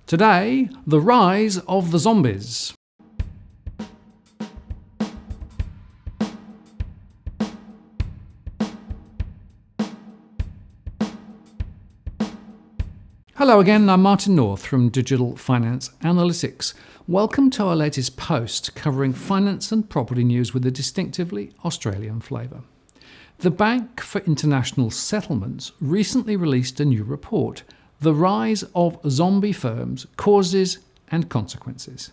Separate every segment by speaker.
Speaker 1: Today, the rise of the zombies. Hello again, I'm Martin North from Digital Finance Analytics. Welcome to our latest post covering finance and property news with a distinctively Australian flavour. The Bank for International Settlements recently released a new report, The Rise of Zombie Firms, Causes and Consequences.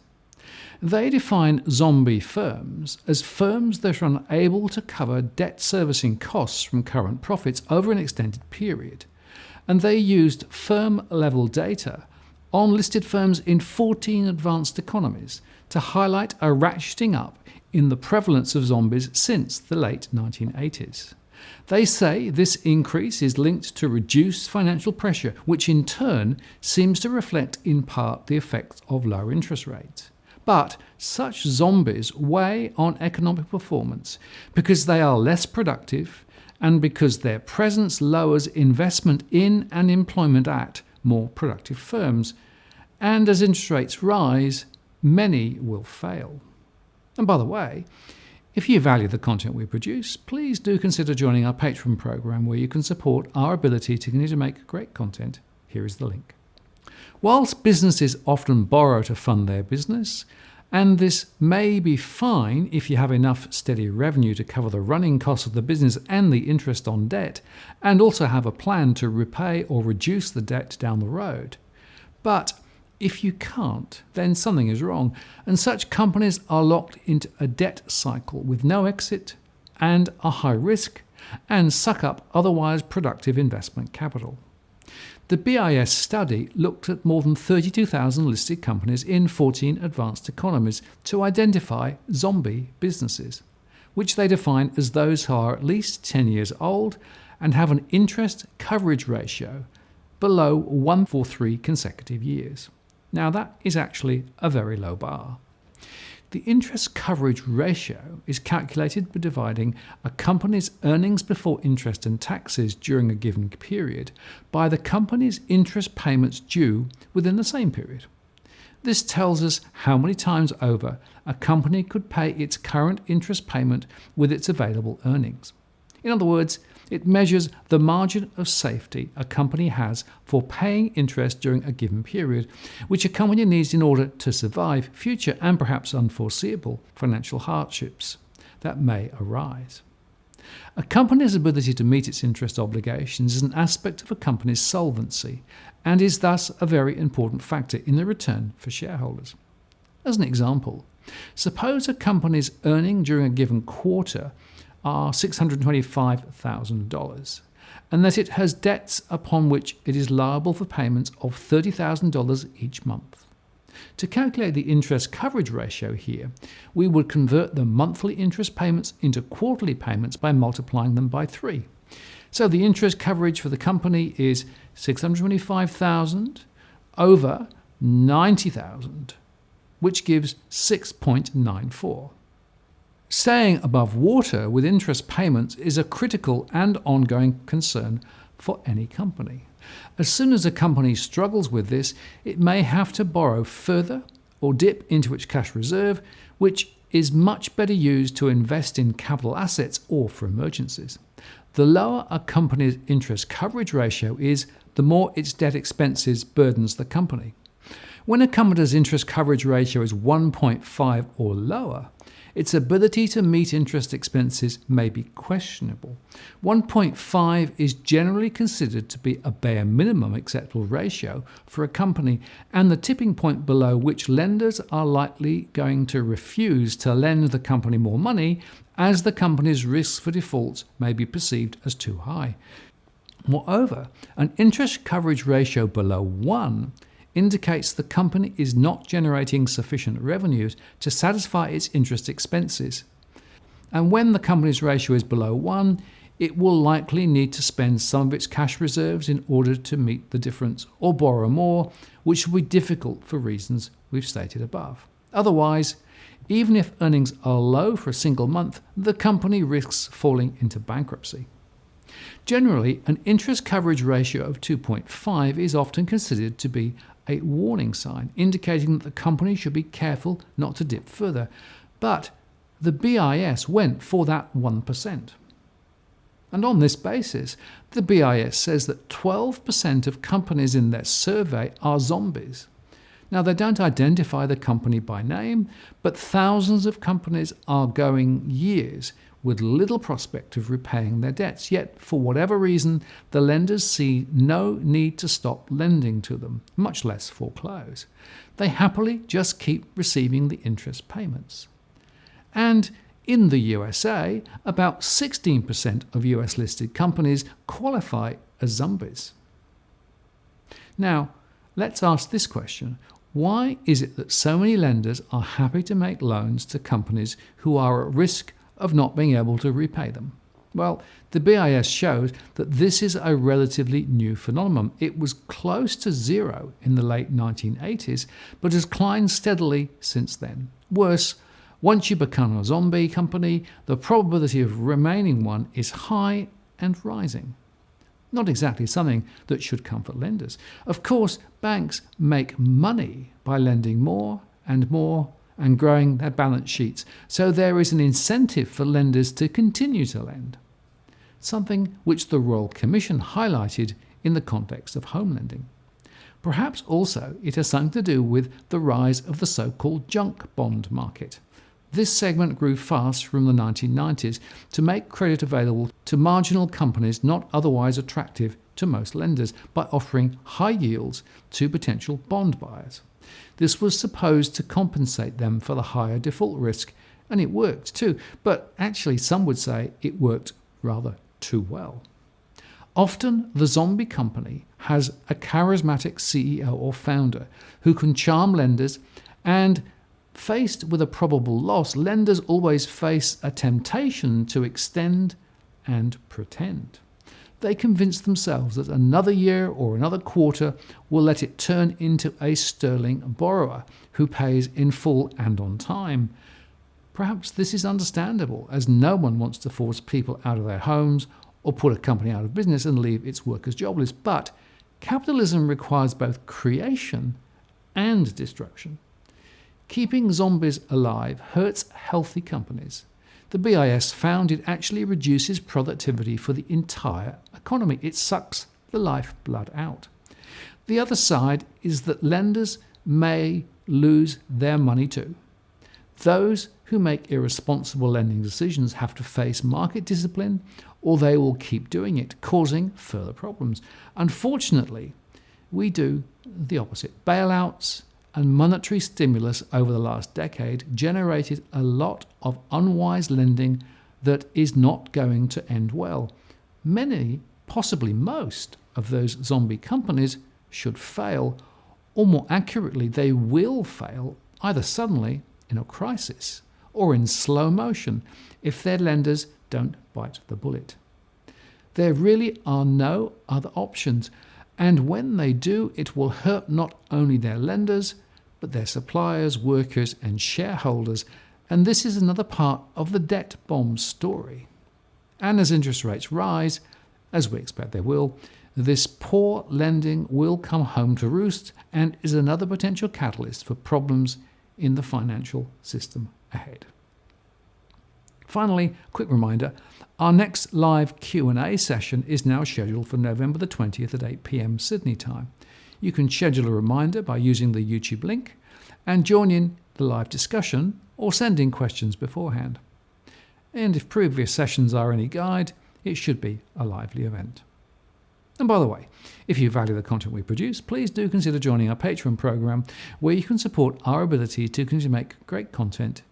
Speaker 1: They define zombie firms as firms that are unable to cover debt servicing costs from current profits over an extended period. And they used firm-level data on listed firms in 14 advanced economies to highlight a ratcheting up in the prevalence of zombies since the late 1980s. They say this increase is linked to reduced financial pressure, which in turn seems to reflect in part the effects of lower interest rates. But such zombies weigh on economic performance because they are less productive and because their presence lowers investment in and employment at more productive firms. And as interest rates rise, many will fail. And by the way, if you value the content we produce, please do consider joining our Patreon program where you can support our ability to continue to make great content. Here is the link. Whilst businesses often borrow to fund their business, and this may be fine if you have enough steady revenue to cover the running costs of the business and the interest on debt, and also have a plan to repay or reduce the debt down the road. But if you can't, then something is wrong, and such companies are locked into a debt cycle with no exit and are high risk and suck up otherwise productive investment capital. The BIS study looked at more than 32,000 listed companies in 14 advanced economies to identify zombie businesses, which they define as those who are at least 10 years old and have an interest coverage ratio below 1 for 3 consecutive years. Now that is actually a very low bar. The interest coverage ratio is calculated by dividing a company's earnings before interest and taxes during a given period by the company's interest payments due within the same period. This tells us how many times over a company could pay its current interest payment with its available earnings. In other words, it measures the margin of safety a company has for paying interest during a given period, which a company needs in order to survive future and perhaps unforeseeable financial hardships that may arise. A company's ability to meet its interest obligations is an aspect of a company's solvency and is thus a very important factor in the return for shareholders. As an example, suppose a company's earning during a given quarter are $625,000, and that it has debts upon which it is liable for payments of $30,000 each month. To calculate the interest coverage ratio here, we would convert the monthly interest payments into quarterly payments by multiplying them by 3. So the interest coverage for the company is $625,000 over $90,000, which gives 6.94. Staying above water with interest payments is a critical and ongoing concern for any company. As soon as a company struggles with this, it may have to borrow further or dip into its cash reserve, which is much better used to invest in capital assets or for emergencies. The lower a company's interest coverage ratio is, the more its debt expenses burdens the company. When a company's interest coverage ratio is 1.5 or lower, its ability to meet interest expenses may be questionable. 1.5 is generally considered to be a bare minimum acceptable ratio for a company and the tipping point below which lenders are likely going to refuse to lend the company more money as the company's risks for defaults may be perceived as too high. Moreover, an interest coverage ratio below 1 indicates the company is not generating sufficient revenues to satisfy its interest expenses. And when the company's ratio is below 1, it will likely need to spend some of its cash reserves in order to meet the difference or borrow more, which will be difficult for reasons we've stated above. Otherwise, even if earnings are low for a single month, the company risks falling into bankruptcy. Generally, an interest coverage ratio of 2.5 is often considered to be a warning sign indicating that the company should be careful not to dip further. But the BIS went for that 1%. And on this basis, the BIS says that 12% of companies in their survey are zombies. Now, they don't identify the company by name, but thousands of companies are going years with little prospect of repaying their debts. Yet, for whatever reason, the lenders see no need to stop lending to them, much less foreclose. They happily just keep receiving the interest payments. And in the USA, about 16% of US-listed companies qualify as zombies. Now, let's ask this question. Why is it that so many lenders are happy to make loans to companies who are at risk of not being able to repay them? Well, the BIS shows that this is a relatively new phenomenon. It was close to zero in the late 1980s, but has climbed steadily since then. Worse, once you become a zombie company, the probability of remaining one is high and rising. Not exactly something that should comfort lenders. Of course, banks make money by lending more and growing their balance sheets, so there is an incentive for lenders to continue to lend, something which the Royal Commission highlighted in the context of home lending. Perhaps also it has something to do with the rise of the so-called junk bond market. This segment grew fast from the 1990s to make credit available to marginal companies not otherwise attractive to most lenders by offering high yields to potential bond buyers. This was supposed to compensate them for the higher default risk, and it worked too, but actually some would say it worked rather too well. Often the zombie company has a charismatic CEO or founder who can charm lenders, and faced with a probable loss, lenders always face a temptation to extend and pretend. They convince themselves that another year or another quarter will let it turn into a sterling borrower who pays in full and on time. Perhaps this is understandable, as no one wants to force people out of their homes or put a company out of business and leave its workers jobless. But capitalism requires both creation and destruction. Keeping zombies alive hurts healthy companies. The BIS found it actually reduces productivity for the entire economy. It sucks the lifeblood out. The other side is that lenders may lose their money too. Those who make irresponsible lending decisions have to face market discipline, or they will keep doing it, causing further problems. Unfortunately, we do the opposite. Bailouts and monetary stimulus over the last decade generated a lot of unwise lending that is not going to end well. Many, possibly most, of those zombie companies should fail, or more accurately, they will fail either suddenly in a crisis or in slow motion if their lenders don't bite the bullet. There really are no other options. And when they do, it will hurt not only their lenders, but their suppliers, workers, and shareholders. And this is another part of the debt bomb story. And as interest rates rise, as we expect they will, this poor lending will come home to roost and is another potential catalyst for problems in the financial system ahead. Finally, a quick reminder, our next live Q&A session is now scheduled for November the 20th at 8 p.m. Sydney time. You can schedule a reminder by using the YouTube link and join in the live discussion or send in questions beforehand. And if previous sessions are any guide, it should be a lively event. And by the way, if you value the content we produce, please do consider joining our Patreon program, where you can support our ability to continue to make great content.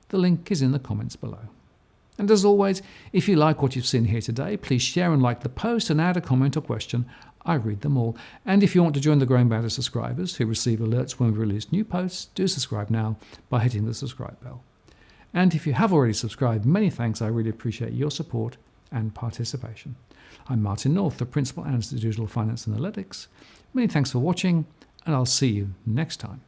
Speaker 1: The link is in the comments below. And as always, if you like what you've seen here today, please share and like the post and add a comment or question. I read them all. And if you want to join the growing band of subscribers who receive alerts when we release new posts, do subscribe now by hitting the subscribe bell. And if you have already subscribed, many thanks. I really appreciate your support and participation. I'm Martin North, the Principal Analyst at Digital Finance Analytics. Many thanks for watching, and I'll see you next time.